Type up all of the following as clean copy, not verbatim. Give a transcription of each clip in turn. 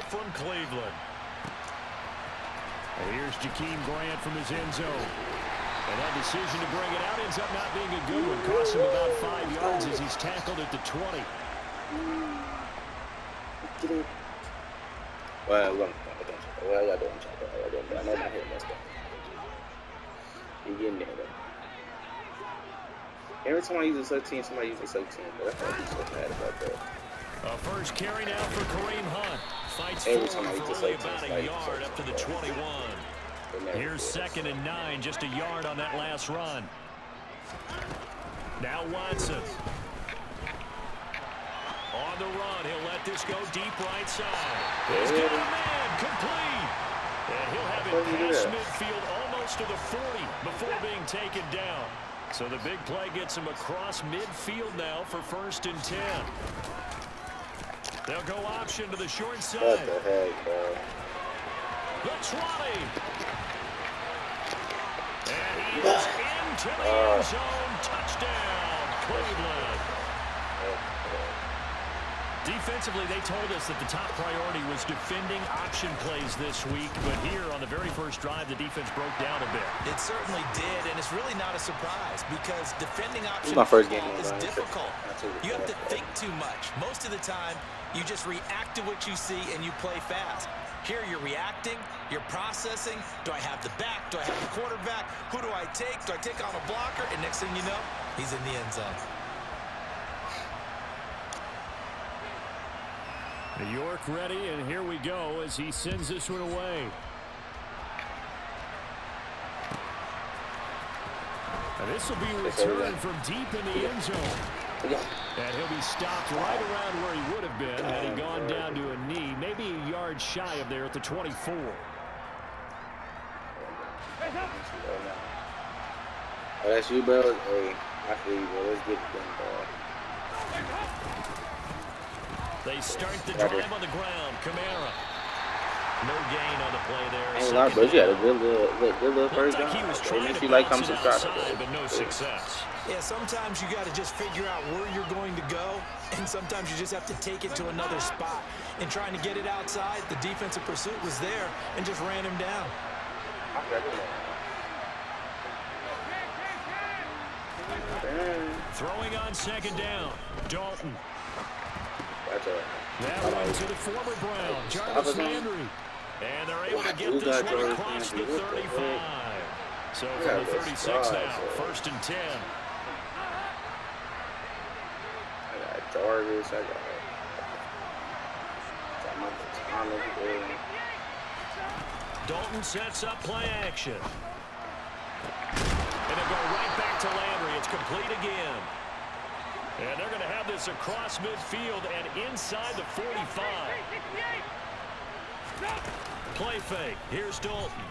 from Cleveland. And here's Jakeem Grant from his end zone. And that decision to bring it out ends up not being a good one. Cost him about 5 yards as he's tackled at the 20. Well, y'all doing. I know my head messed up. You getting there, though. Every time I use a sub team, somebody uses a sub team. But I thought so mad about that. A first carry now for Kareem Hunt. Fights Every time forward I use for a only sub about team, a yard up to the 21. Here's 2nd and 9, just a yard on that last run. Now Watson. On the run, he'll let this go deep right side. He's got a man, complete. And he'll have it past midfield almost to the 40 before being taken down. So the big play gets him across midfield now for 1st and 10. They'll go option to the short side. What the heck, bro? The 20. And he is into the end zone. Touchdown, Cleveland. Defensively, they told us that the top priority was defending option plays this week. But here on the very first drive, the defense broke down a bit. It certainly did, and it's really not a surprise because defending option is difficult. You have to think too much. Most of the time, you just react to what you see and you play fast. Here you're reacting, you're processing. Do I have the back? Do I have the quarterback? Who do I take? Do I take on a blocker? And next thing you know, he's in the end zone. York ready, and here we go as he sends this one away. And this will be returned from deep in the end zone. And he'll be stopped right around where he would have been had he gone down to a knee, maybe a yard shy of there at the 24. Oh, that's you, bro? Hey, I feel you, bro. Let's get it done, bro. They start the drive on the ground. Kamara. No gain on the play there. Ain't a lot, bro. You had a good little first down. He was trying to like come outside, but no success. Yeah, sometimes you got to just figure out where you're going to go, and sometimes you just have to take it to another spot. And trying to get it outside, the defensive pursuit was there and just ran him down. Throwing on 2nd down. Dalton. That one to the former Brown, Jarvis Landry. And they're able to get this one across the 35. So from the 36 now, 1st and 10. I got Jarvis, I got Dalton sets up play action. And they'll go right back to Landry. It's complete again. And they're going to have this across midfield and inside the 45. Play fake. Here's Dalton.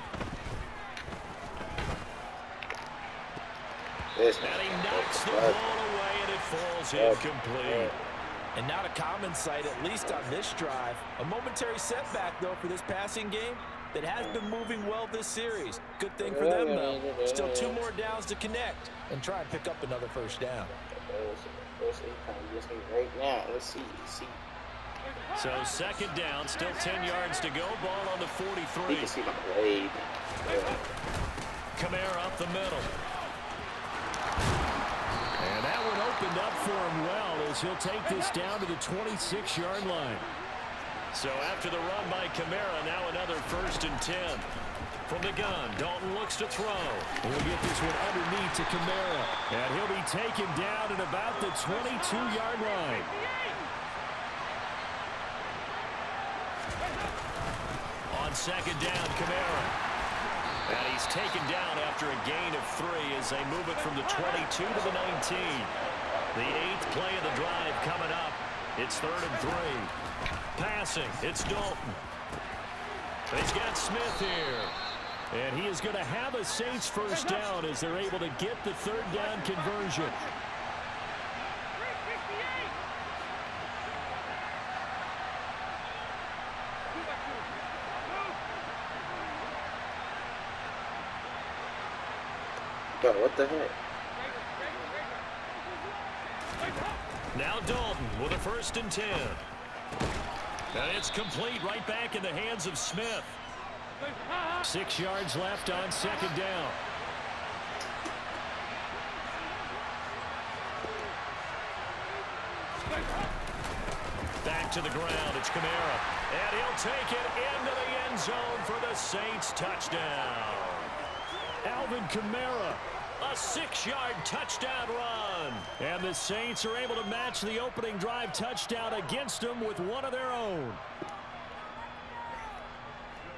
And he knocks the ball away, and it falls incomplete. And not a common sight, at least on this drive. A momentary setback, though, for this passing game that has been moving well this series. Good thing for them, though. Still 2 more downs to connect and try and pick up another first down. Right now, let's see. So 2nd down, still 10 yards to go. Ball on the 43. You can see my blade. Kamara up the middle. And that one opened up for him well as he'll take this down to the 26-yard line. So after the run by Kamara, now another 1st and 10. From the gun, Dalton looks to throw. He'll get this one underneath to Kamara. And he'll be taken down at about the 22-yard line. On 2nd down, Kamara. And he's taken down after a gain of 3 as they move it from the 22 to the 19. The 8th play of the drive coming up. It's 3rd and 3. Passing, it's Dalton. He's got Smith here. And he is going to have a Saints first down as they're able to get the 3rd down conversion. Bro, what the heck? Now Dalton with a 1st and 10. And it's complete, right back in the hands of Smith. 6 yards left on second down. Back to the ground. It's Kamara. And he'll take it into the end zone for the Saints touchdown. Alvin Kamara, a 6-yard touchdown run. And the Saints are able to match the opening drive touchdown against them with one of their own.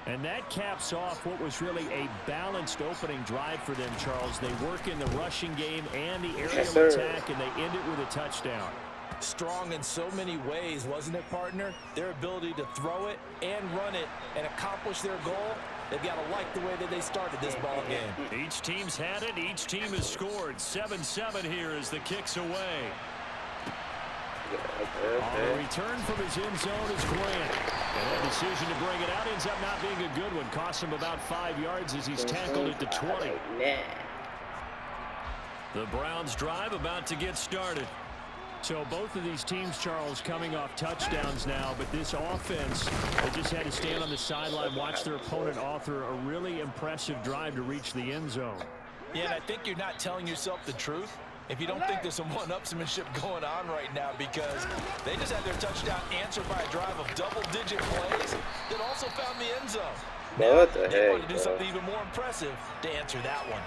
And that caps off what was really a balanced opening drive for them, Charles. They work in the rushing game and the aerial attack, and they end it with a touchdown. Strong in so many ways, wasn't it, partner? Their ability to throw it and run it and accomplish their goal, they've got to like the way that they started this ball game. Each team's had it. Each team has scored. 7-7 here as the kick's away. On the return from his end zone is Grant. And that decision to bring it out ends up not being a good one. Costs him about 5 yards as he's tackled at the 20. The Browns drive about to get started. So both of these teams, Charles, coming off touchdowns now, but this offense, they just had to stand on the sideline, watch their opponent author a really impressive drive to reach the end zone. Yeah, and I think you're not telling yourself the truth if you don't think there's some one-upsmanship going on right now, because they just had their touchdown answered by a drive of double-digit plays that also found the end zone. Now, they want to do something even more impressive to answer that one.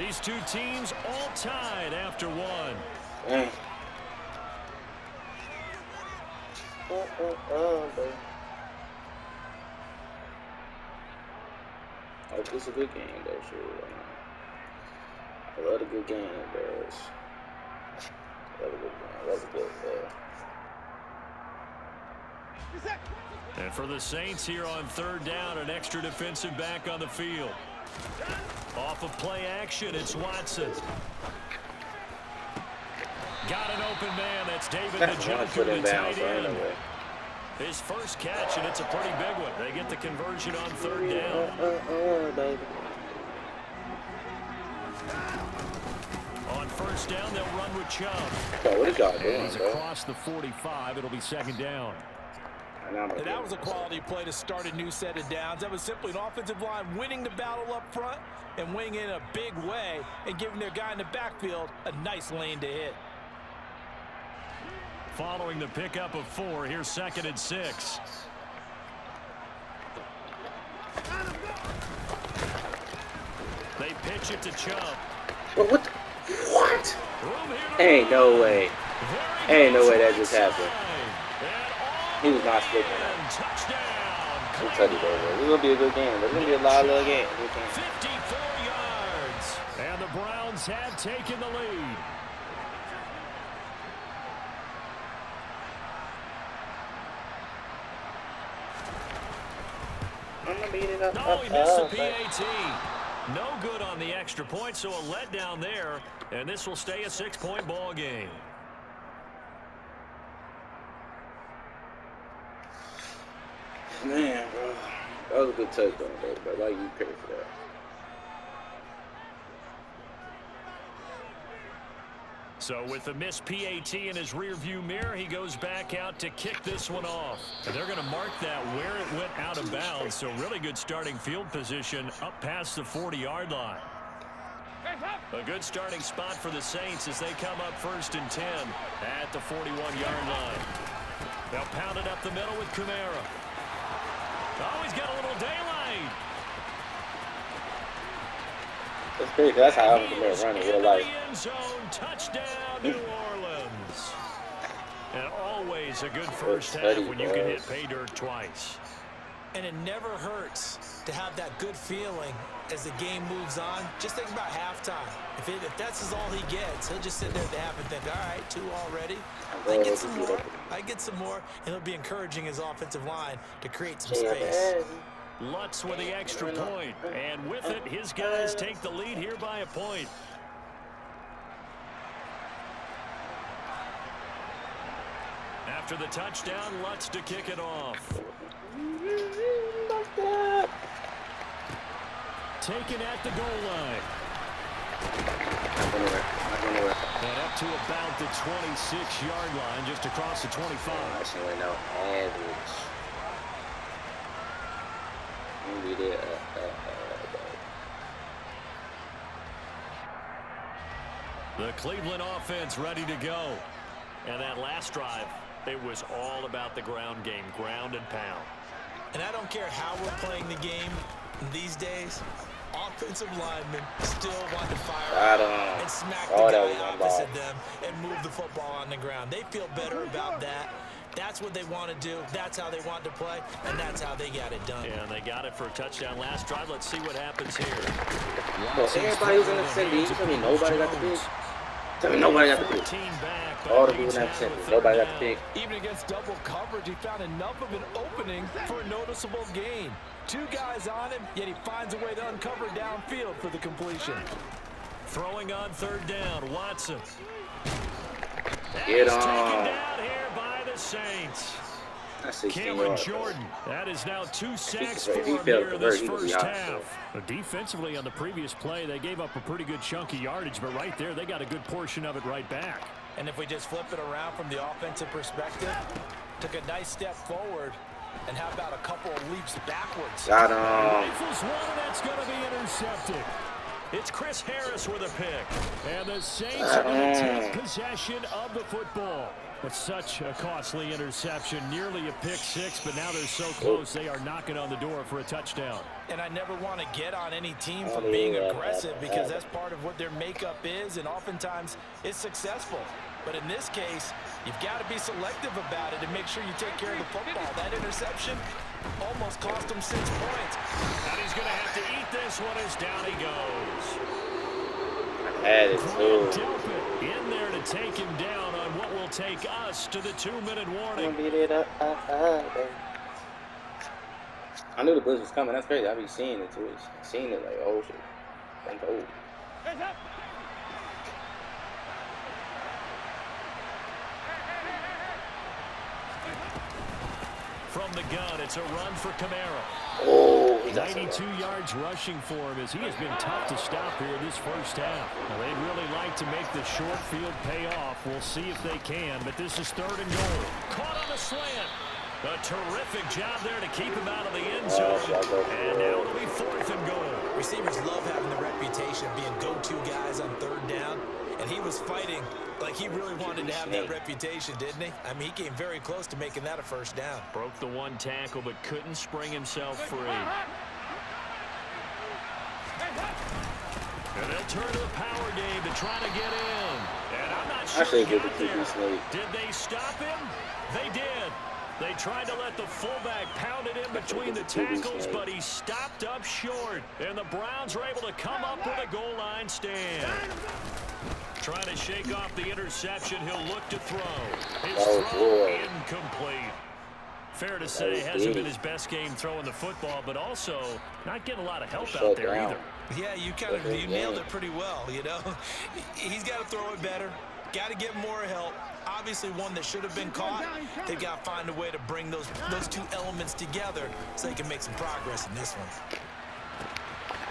These two teams all tied after one. Oh, this is a good game, though. Sure. I love a good game, bros. Love a good game. Love a good And for the Saints here on third down, an extra defensive back on the field. Off of play action, it's Watson. Got an open man. That's David Njoku, the tight end. His first catch, and it's a pretty big one. They get the conversion on third down. On first down, they'll run with Chubb. What is y'all doing, He's across the 45. It'll be second down. And that was a quality play to start a new set of downs. That was simply an offensive line winning the battle up front and winning in a big way and giving their guy in the backfield a nice lane to hit. Following the pickup of 4, here's 2nd and 6. They pitch it to Chubb. What? What? Ain't no way. Ain't no way that just happened. He was not slipping that. Touchdown. I'll tell you that. This is going to be a good game. There's going to be a lot of games. 54 yards. And the Browns have taken the lead. No, he missed the PAT. No good on the extra point, so a letdown there, and this will stay a 6-point ball game. Man, bro. That was a good touchdown, bro. Why you pay for that? So with the missed PAT in his rearview mirror, he goes back out to kick this one off. And they're going to mark that where it went out of bounds. So really good starting field position up past the 40-yard line. A good starting spot for the Saints as they come up 1st and 10 at the 41-yard line. They'll pound it up the middle with Kamara. Oh, he's got a little daylight. That's crazy. That's how I'm going to run in real life. Touchdown, New Orleans. And always a good first half when you can hit pay dirt twice. And it never hurts to have that good feeling as the game moves on. Just think about halftime. If that's all he gets, he'll just sit there at the half and think, all right, 2 already. I get some more. I get some more. And it'll be encouraging his offensive line to create some space. Lutz with the extra point. And with it, his guys take the lead here by a point. After the touchdown, Lutz to kick it off. Taken at the goal line. Not going anywhere. And up to about the 26-yard line, just across the 25. Actually went out average. The Cleveland offense ready to go. And that last drive, it was all about the ground game, ground and pound. And I don't care how we're playing the game these days, offensive linemen still want to fire out and smack the guy opposite them and move the football on the ground. They feel better about that. That's what they want to do. That's how they want to play, and that's how they got it done. Yeah, and they got it for a touchdown last drive. Let's see what happens here. Well, everybody was in the city. You tell me nobody got the pick? Tell me nobody got the pick. All the people in that city. Nobody got the pick. Even against double coverage, he found enough of an opening for a noticeable gain. Two guys on him, yet he finds a way to uncover downfield for the completion. Throwing on third down, Watson. Get on. Taken down here by the Saints. Cameron Jordan. That is now 2 sacks for him here in this first half. Defensively on the previous play, they gave up a pretty good chunk of yardage, but right there, they got a good portion of it right back. And if we just flip it around from the offensive perspective, took a nice step forward, and how about a couple of leaps backwards? Got him. Rifles one, and that's going to be intercepted. It's Chris Harris with a pick. And the Saints are going to take possession of the football. It's such a costly interception, nearly a pick six, but now they're so close they are knocking on the door for a touchdown. And I never want to get on any team for being aggressive because that's part of what their makeup is, and oftentimes it's successful. But in this case, you've got to be selective about it and make sure you take care of the football. That interception almost cost him 6 points. And he's going to have to eat this one as down he goes. In there to take him down on what will take us to the 2-minute warning. I knew the blitz was coming. That's crazy. I be seeing it too. Seeing it like, oh shit. Thank God. From the gun, it's a run for Kamara. Oh, 92 yards rushing for him as he has been tough to stop here this first half. Now, they'd really like to make the short field pay off. We'll see if they can, but this is 3rd and goal. Caught on the slant. A terrific job there to keep him out of the end zone. And now it'll be 4th and goal. Receivers love having the reputation of being go-to guys on 3rd down. And he was fighting like he really wanted to have that reputation, didn't he? I mean, he came very close to making that a first down. Broke the one tackle, but couldn't spring himself free. And they'll turn to the power game to try to get in. And I'm not sure he got there. Did they stop him? They did. They tried to let the fullback pound it in between the tackles, but he stopped up short. And the Browns are able to come up with a goal line stand. Trying to shake off the interception. He'll look to throw. His throw incomplete. Fair to say, hasn't been his best game throwing the football, but also not getting a lot of help out there either. Yeah, you nailed it pretty well, you know. He's got to throw it better. Got to get more help. Obviously one that should have been caught. They've got to find a way to bring those two elements together so they can make some progress in this one.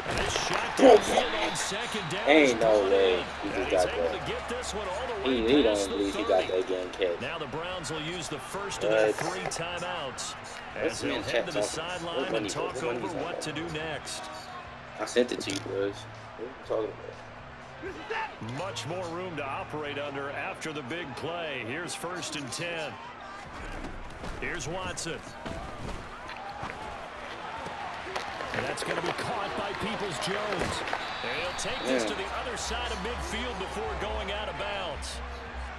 And this shot downfield on 2nd down. Ain't no way he just got that. To get this one all the way He past don't believe the he got that again, kid. Now the Browns will use the first of their 3 timeouts as they'll head to the sideline and talk over what to do next. I sent it to you, boys. What are you talking about? Much more room to operate under after the big play. Here's 1st and 10. Here's Watson. And that's going to be caught by Peoples-Jones. And he'll take this to the other side of midfield before going out of bounds.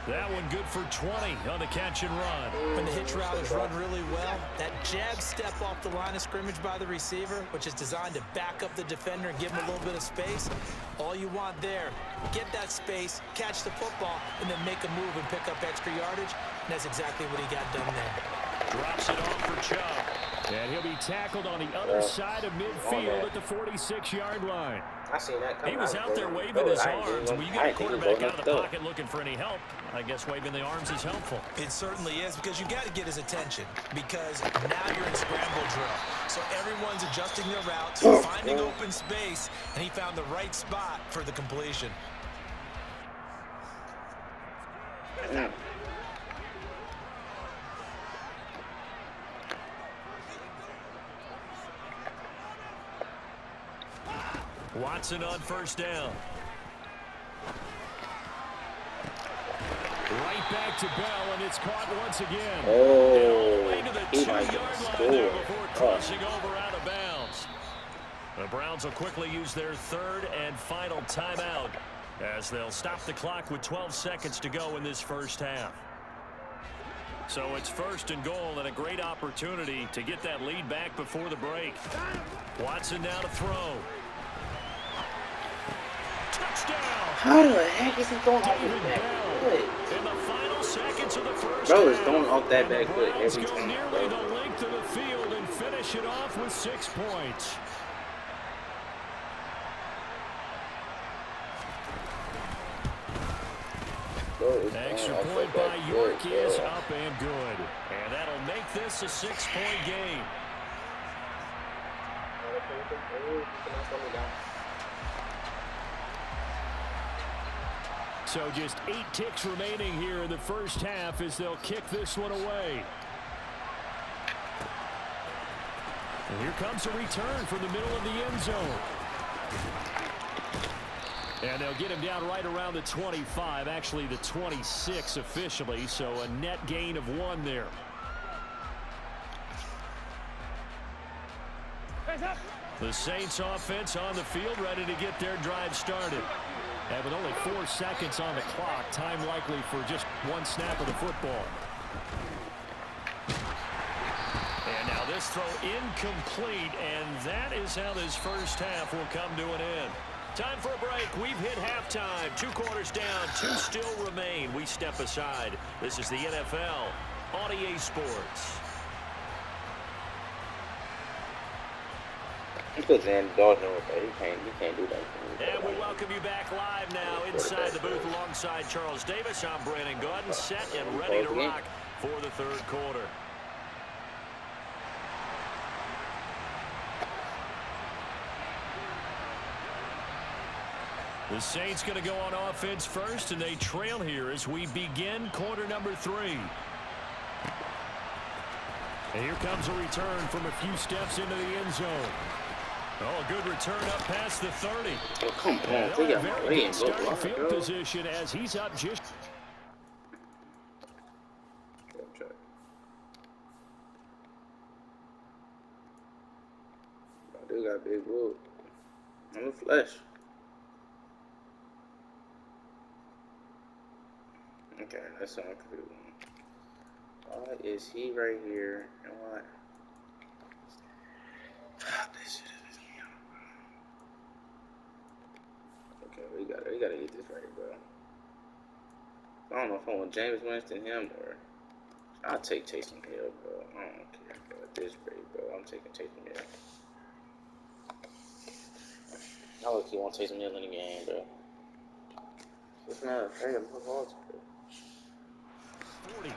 That one good for 20 on the catch and run. When the hitch route is run really well, that jab step off the line of scrimmage by the receiver, which is designed to back up the defender and give him a little bit of space, all you want there, get that space, catch the football, and then make a move and pick up extra yardage. And that's exactly what he got done there. Drops it off for Chubb. And he'll be tackled on the other side of midfield at the 46-yard line. I seen that coming. He was out there waving his arms. When you get a quarterback out of the pocket looking for any help, I guess waving the arms is helpful. It certainly is, because you got to get his attention, because now you're in scramble drill. So everyone's adjusting their routes, finding open space, and he found the right spot for the completion. Watson on first down. Right back to Bell, and it's caught once again. Oh, he might score before crossing over out of bounds. The Browns will quickly use their third and final timeout as they'll stop the clock with 12 seconds to go in this first half. So it's first and goal and a great opportunity to get that lead back before the break. Watson now to throw. Touchdown! How the heck is he throwing off his back foot? In the final seconds of the first bro is throwing off that back foot every go time, nearly bro. the length of the field and finish it off with 6 points. Extra point by York is up and good. And that'll make this a 6-point game. So just 8 ticks remaining here in the first half as they'll kick this one away. And here comes a return from the middle of the end zone. And they'll get him down right around the 25, actually the 26 officially, so a net gain of 1 there. The Saints offense on the field, ready to get their drive started. And with only 4 seconds on the clock, time likely for just 1 snap of the football. And now this throw incomplete, and that is how this first half will come to an end. Time for a break. We've hit halftime. 2 quarters down, 2 still remain. We step aside. This is the NFL on EA Sports. He puts in Dalton over there. He can't do that. And we welcome you back live now inside the booth alongside Charles Davis. I'm Brandon Gordon, set and ready to rock for the third quarter. The Saints going to go on offense first, and they trail here as we begin quarter number 3. And here comes a return from a few steps into the end zone. Oh, a good return up past the 30. Oh, come on. They got very good starting field position as he's up just. I do got big wood. I'm a flesh. Okay, that's so confusing. Why is he right here? And why? This shit is me. Okay, we gotta get this right, bro. I don't know if I want James Winston, him, or I'll take Taysom Hill, bro. I don't care, bro. At this rate, bro, I'm taking Taysom Hill. I look, he won't Taysom Hill in the game, bro. It's not afraid of football, bro. 40.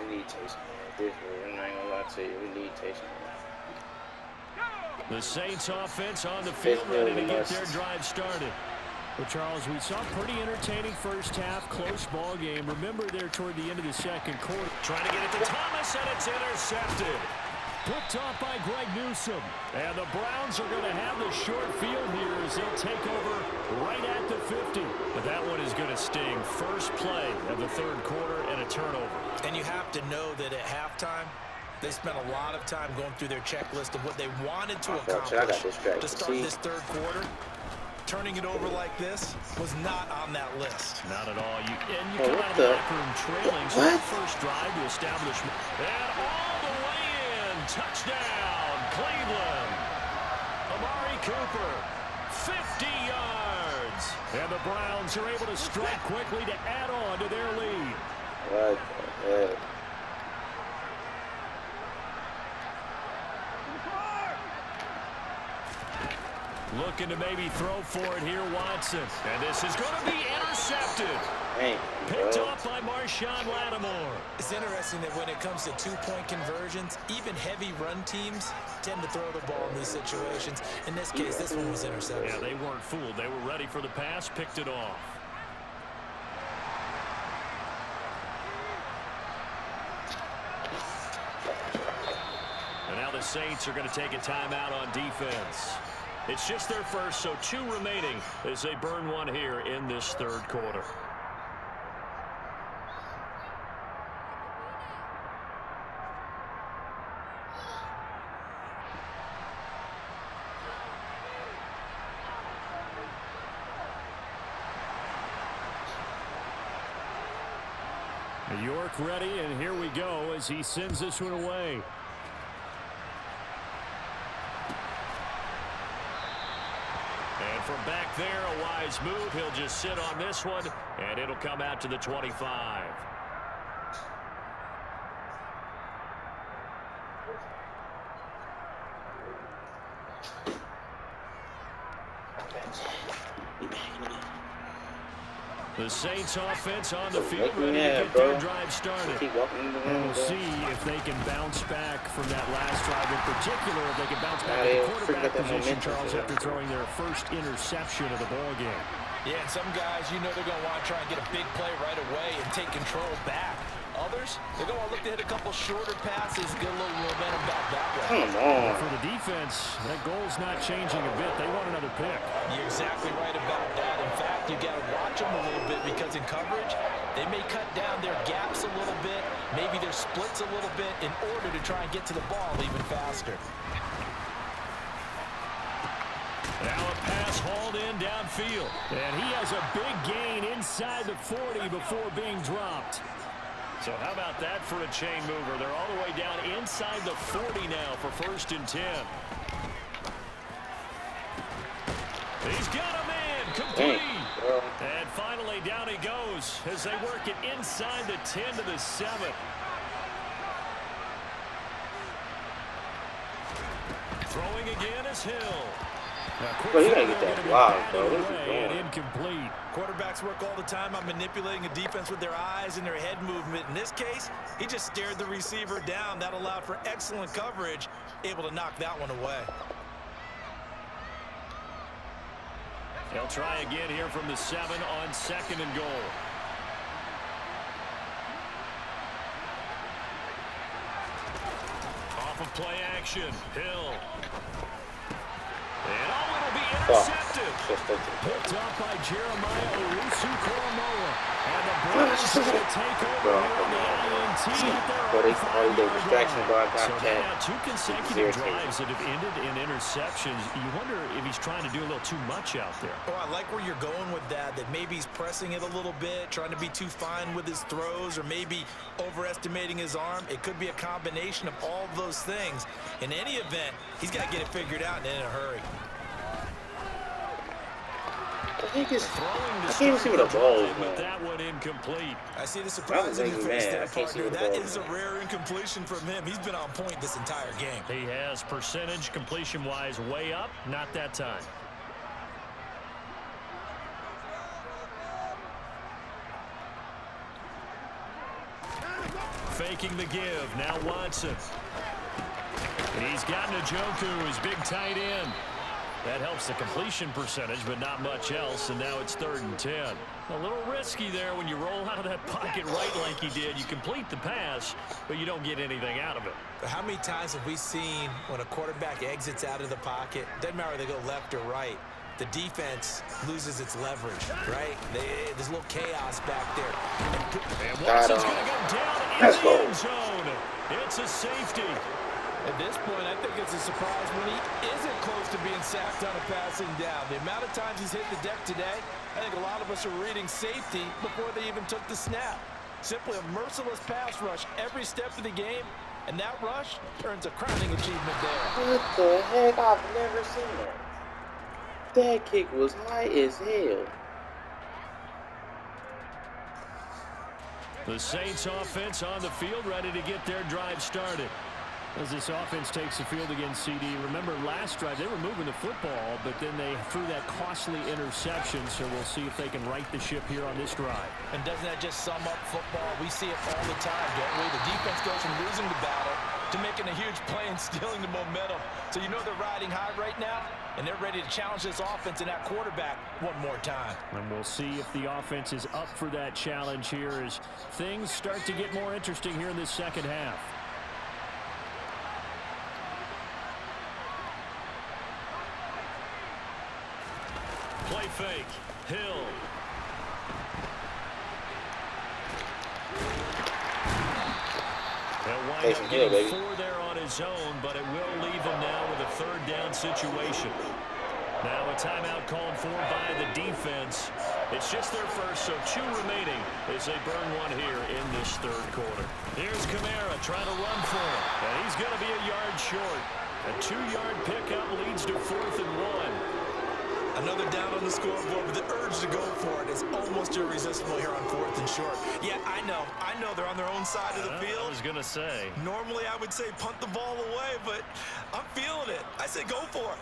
We need Taysom Hill. This way, I'm not gonna lie to you. We need Taysom Hill. The Saints offense on the field ready to get their drive started. Well, Charles, we saw a pretty entertaining first half, close ball game. Remember there toward the end of the second quarter. Trying to get it to Thomas, and it's intercepted. Picked off by Greg Newsome. And the Browns are going to have the short field here as they'll take over right at the 50. But that one is going to sting. First play of the third quarter and a turnover. And you have to know that at halftime, they spent a lot of time going through their checklist of what they wanted to accomplish to start this third quarter. Turning it over like this was not on that list. Not at all. You come out of the locker room trailing. So the first drive to establish. And all the way in. Touchdown, Cleveland. Amari Cooper, 50 yards. And the Browns are able to strike quickly to add on to their lead. What the heck? Looking to maybe throw for it here, Watson. And this is going to be intercepted. Picked off by Marshawn Lattimore. It's interesting that when it comes to two-point conversions, even heavy run teams tend to throw the ball in these situations. In this case, this one was intercepted. Yeah, they weren't fooled. They were ready for the pass, picked it off. now the Saints are going to take a timeout on defense. It's just their first, so 2 remaining as they burn one here in this third quarter. York ready, and here we go as he sends this one away. And from back there, a wise move. He'll just sit on this one, and it'll come out to the 25. The Saints offense on the field, ready to get their drive started. And we'll see if they can bounce back from that last drive in particular, if they can bounce back at the quarterback position, Charles, after throwing their first interception of the ball game. Yeah, and some guys, you know they're going to want to try and get a big play right away and take control back. Others, they're going to look to hit a couple shorter passes, get a little momentum back that way. Come on. For the defense, that goal's not changing a bit. They want another pick. You're exactly right about that. In fact, you got to watch them a little bit because in coverage, they may cut down their gaps a little bit, maybe their splits a little bit in order to try and get to the ball even faster. Now a pass hauled in downfield. And he has a big gain inside the 40 before being dropped. So how about that for a chain mover? They're all the way down inside the 40 now for 1st and 10. He's got a man complete. And finally down he goes as they work it inside the 10 to the 7. Throwing again is Hill. Bro, you gotta get that block, bro. What is he doing? Incomplete. Quarterbacks work all the time on manipulating a defense with their eyes and their head movement. In this case, he just stared the receiver down. That allowed for excellent coverage, able to knock that one away. They'll try again here from the 7 on 2nd and goal. Off of play action, Hill. And it'll be intercepted. Picked up by Jeremiah Owusu-Koramoah. And the Browns are going to take over here on the INT. But they call the distraction, bro. I got that. 2 consecutive drives that have ended in interceptions. You wonder if he's trying to do a little too much out there. Oh, I like where you're going with that maybe he's pressing it a little bit, trying to be too fine with his throws, or maybe overestimating his arm. It could be a combination of all those things. In any event, he's got to get it figured out and in a hurry. I can't even see what a ball is, man. That one incomplete. I see the surprise in your face there, partner. That is a rare incompletion from him. He's been on point this entire game. He has percentage completion-wise way up. Not that time. Faking the give. Now Watson. He's got Njoku, his big tight end. That helps the completion percentage, but not much else, and now it's 3rd and 10. A little risky there when you roll out of that pocket right like he did. You complete the pass, but you don't get anything out of it. But how many times have we seen when a quarterback exits out of the pocket, doesn't matter whether they go left or right, the defense loses its leverage, right? There's a little chaos back there. And Watson's going to go down in the end zone. It's a safety. At this point, I think it's a surprise when he isn't close to being sacked on a passing down. The amount of times he's hit the deck today, I think a lot of us are reading safety before they even took the snap. Simply a merciless pass rush every step of the game, and that rush earns a crowning achievement there. What the heck? I've never seen that. That kick was high as hell. The Saints offense on the field, ready to get their drive started. As this offense takes the field against CD. Remember last drive, they were moving the football, but then they threw that costly interception, so we'll see if they can right the ship here on this drive. And doesn't that just sum up football? We see it all the time, don't we? The defense goes from losing the battle to making a huge play and stealing the momentum. So you know they're riding high right now, and they're ready to challenge this offense and that quarterback one more time. And we'll see if the offense is up for that challenge here as things start to get more interesting here in this second half. Play fake. Hill. He'll wind up getting 4 there on his own, but it will leave him now with a 3rd down situation. Now a timeout called for by the defense. It's just their first, so 2 remaining as they burn one here in this 3rd quarter. Here's Kamara trying to run for it, and he's going to be a yard short. A 2-yard pickup leads to 4th and 1. Another down on the scoreboard, but the urge to go for it is almost irresistible here on 4th and short. Yeah, I know they're on their own side of the field. I was going to say. Normally I would say punt the ball away, but I'm feeling it. I say go for it.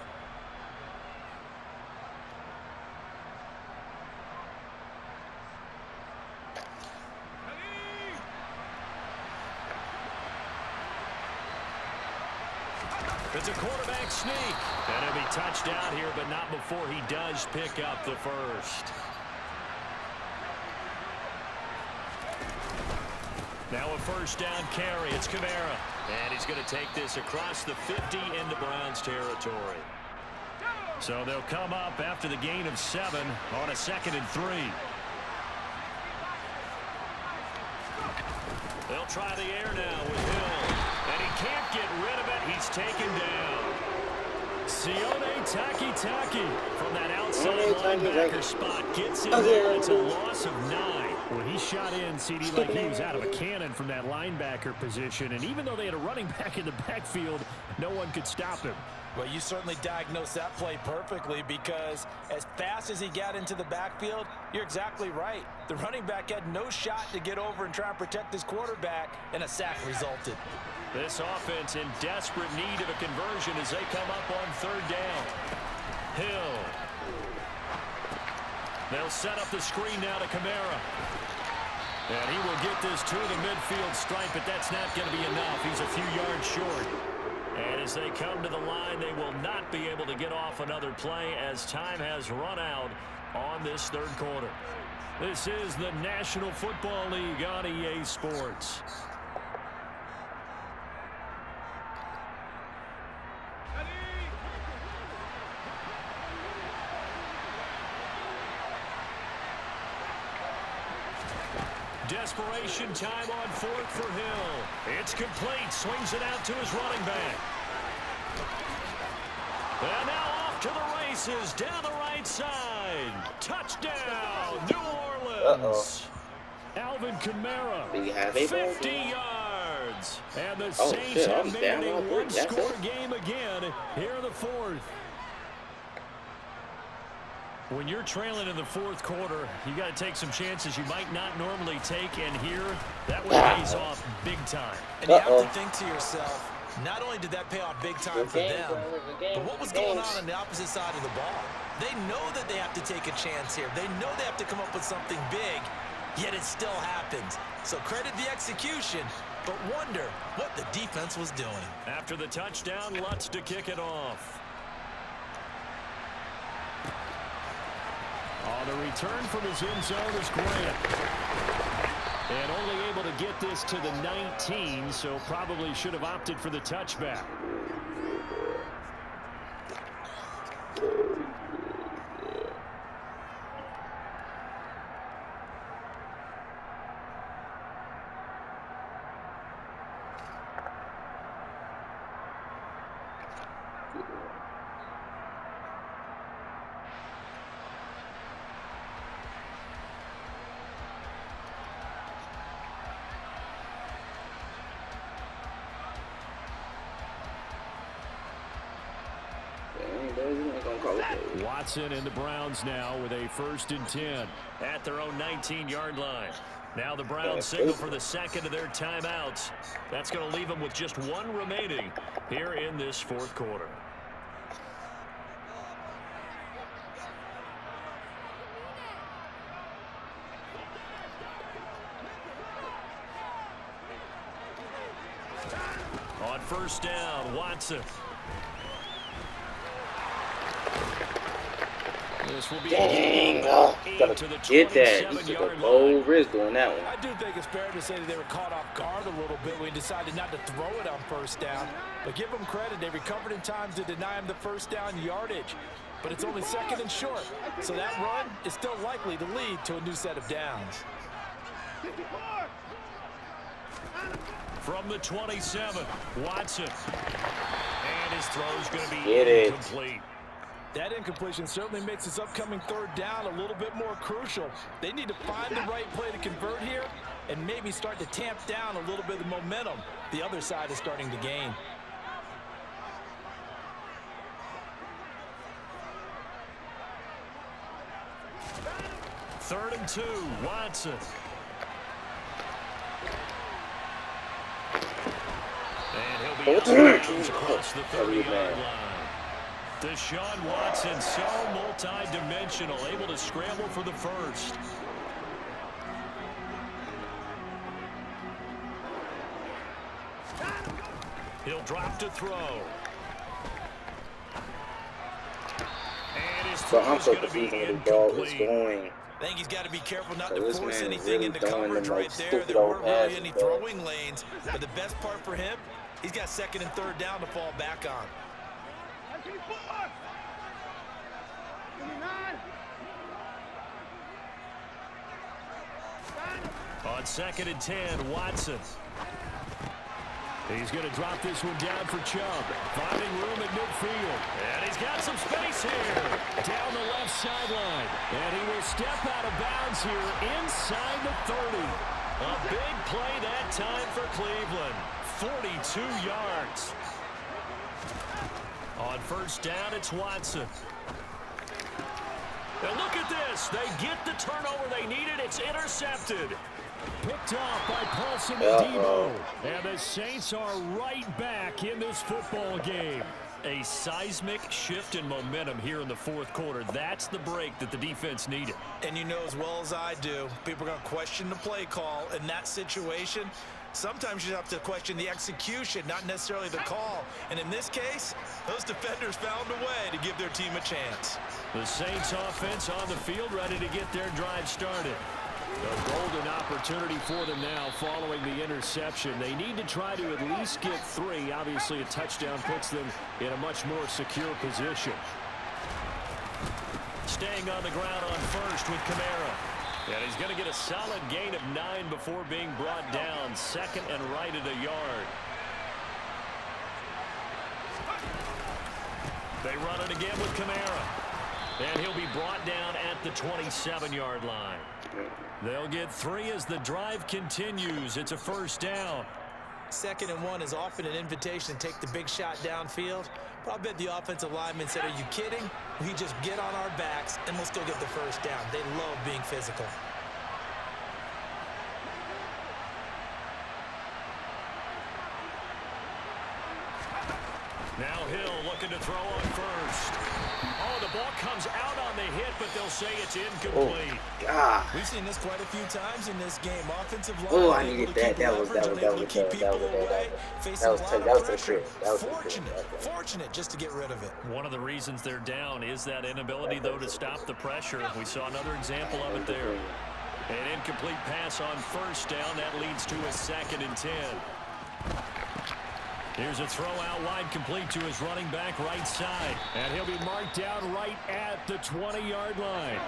It's a quarterback sneak. And he'll be touchdown here, but not before he does pick up the first. Now a 1st down carry. It's Kamara. And he's going to take this across the 50 into Browns territory. So they'll come up after the gain of 7 on a 2nd and 3. They'll try the air now with Hill. And he can't get rid of it. He's taken down. Sione Takitaki from that outside linebacker spot gets in there. It's a loss of 9. Well, he shot in, CD, like he was out of a cannon from that linebacker position. And even though they had a running back in the backfield, no one could stop him. Well, you certainly diagnosed that play perfectly because as fast as he got into the backfield, you're exactly right. The running back had no shot to get over and try and protect his quarterback, and a sack resulted. This offense in desperate need of a conversion as they come up on 3rd down. Hill. They'll set up the screen now to Kamara. And he will get this to the midfield stripe, but that's not going to be enough. He's a few yards short. And as they come to the line, they will not be able to get off another play as time has run out on this 3rd quarter. This is the National Football League on EA Sports. Desperation time on 4th for Hill. It's complete. Swings it out to his running back. And now off to the races down the right side. Touchdown, New Orleans. Alvin Kamara, 50 yards. And the Saints have made it a one-score game again here in the 4th. When you're trailing in the 4th quarter, you got to take some chances you might not normally take, and here, that one pays off big time. And you have to think to yourself, not only did that pay off big time for them, but what was going on the opposite side of the ball? They know that they have to take a chance here. They know they have to come up with something big, yet it still happens. So credit the execution, but wonder what the defense was doing. After the touchdown, Lutz to kick it off. The return from his end zone is Grant. And only able to get this to the 19, so probably should have opted for the touchback. Watson and the Browns now with a 1st and 10 at their own 19-yard line. Now the Browns signal for the 2nd of their timeouts. That's going to leave them with just 1 remaining here in this 4th quarter. On 1st down, Watson. This will be gotta get that. He took a bold risk doing that one. I do think it's fair to say that they were caught off guard a little bit when he decided not to throw it on 1st down. But give them credit, they recovered in time to deny him the 1st down yardage. but it's only 2nd and short. So that run is still likely to lead to a new set of downs. From the 27, Watson. And his throw's going to be incomplete. That incompletion certainly makes this upcoming 3rd down a little bit more crucial. They need to find the right play to convert here and maybe start to tamp down a little bit of the momentum the other side is starting to gain. Third and 2, Watson. And he'll be across the 30-yard line. Deshaun Watson, so multi-dimensional, able to scramble for the first. He'll drop to throw. And his throw is going to be incomplete. I think he's got to be careful not to force anything into coverage right there. There weren't really any throwing lanes. But the best part for him, he's got 2nd and 3rd down to fall back on. On 2nd and 10, Watson. He's going to drop this one down for Chubb. Finding room at midfield. And he's got some space here. Down the left sideline. And he will step out of bounds here inside the 30. A big play that time for Cleveland. 42 yards. On 1st down, it's Watson. And look at this. They get the turnover they needed. It's intercepted. Picked off by Paulson and Debo. And the Saints are right back in this football game. A seismic shift in momentum here in the 4th quarter. That's the break that the defense needed. And you know as well as I do, people are going to question the play call in that situation. Sometimes you have to question the execution, not necessarily the call. And in this case, those defenders found a way to give their team a chance. The Saints offense on the field, ready to get their drive started. A golden opportunity for them now following the interception. They need to try to at least get 3. Obviously, a touchdown puts them in a much more secure position. Staying on the ground on 1st with Kamara. And he's going to get a solid gain of 9 before being brought down. 2nd and right at a yard. They run it again with Kamara. And he'll be brought down at the 27-yard line. They'll get 3 as the drive continues. It's a 1st down. 2nd and 1 is often an invitation to take the big shot downfield. But I bet the offensive lineman said, are you kidding? We just get on our backs and we'll still get the 1st down. They love being physical. Now Hill looking to throw on 1st. Oh, the ball comes out on the hit, but they'll say it's incomplete. Oh, God. We've seen this quite a few times in this game. Offensive line. Oh, I needed that. That was Fortunate just to get rid of it. One of the reasons they're down is that inability, though, to stop the pressure. We saw another example of it there. An incomplete pass on 1st down. That leads to a 2nd and 10. Here's a throw out wide, complete to his running back right side. And he'll be marked down right at the 20-yard line.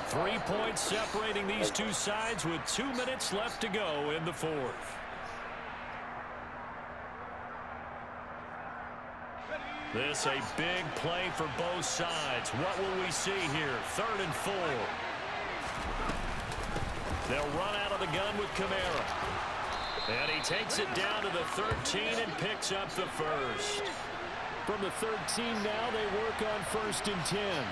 3 points separating these two sides with 2 minutes left to go in the 4th. This a big play for both sides. What will we see here? 3rd and 4. They'll run out of the gun with Kamara. And he takes it down to the 13 and picks up the 1st. From the 13 now, they work on 1st and 10.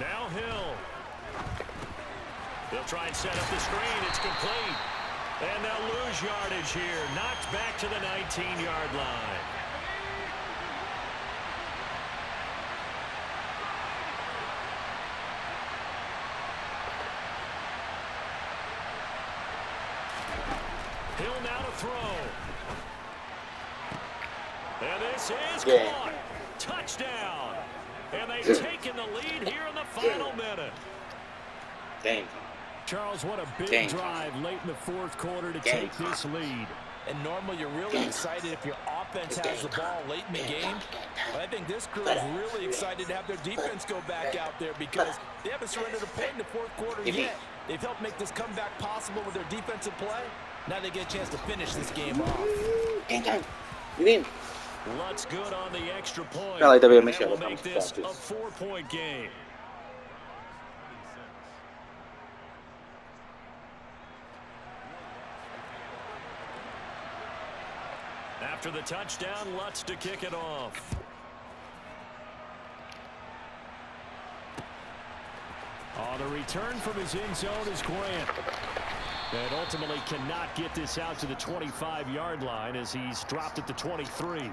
Now Hill. They'll try and set up the screen. It's complete. And they'll lose yardage here. Knocked back to the 19-yard line. Hill now to throw. And this is caught. Touchdown. And they've taken the lead here in the final minute. Dang. Charles, what a big drive late in the fourth quarter to take this lead. And normally you're really excited if your offense has the ball late in the game. But I think this crew is really excited to have their defense go back out there because they haven't surrendered a point in the fourth quarter yet. They've helped make this comeback possible with their defensive play. Now they get a chance to finish this game off. Lutz good on the extra point. I like that. Make sure we'll make this a 4-point game. After the touchdown, Lutz to kick it off. Oh, the return from his end zone is Grant. And ultimately cannot get this out to the 25-yard line as he's dropped at the 23.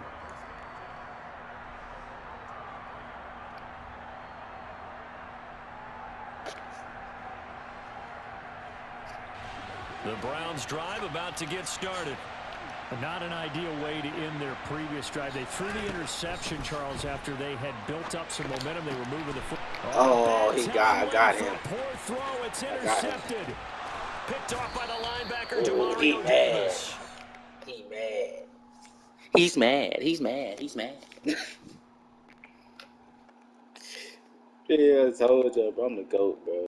The Browns drive about to get started. Not an ideal way to end their previous drive. They threw the interception, Charles, after they had built up some momentum. They were moving the football. Oh, he got him. Poor throw. It's intercepted. Picked off by the linebacker, Ooh, he mad. Davis. He mad. He's mad. He's mad. He's mad. Yeah, I told you, I'm the GOAT, bro.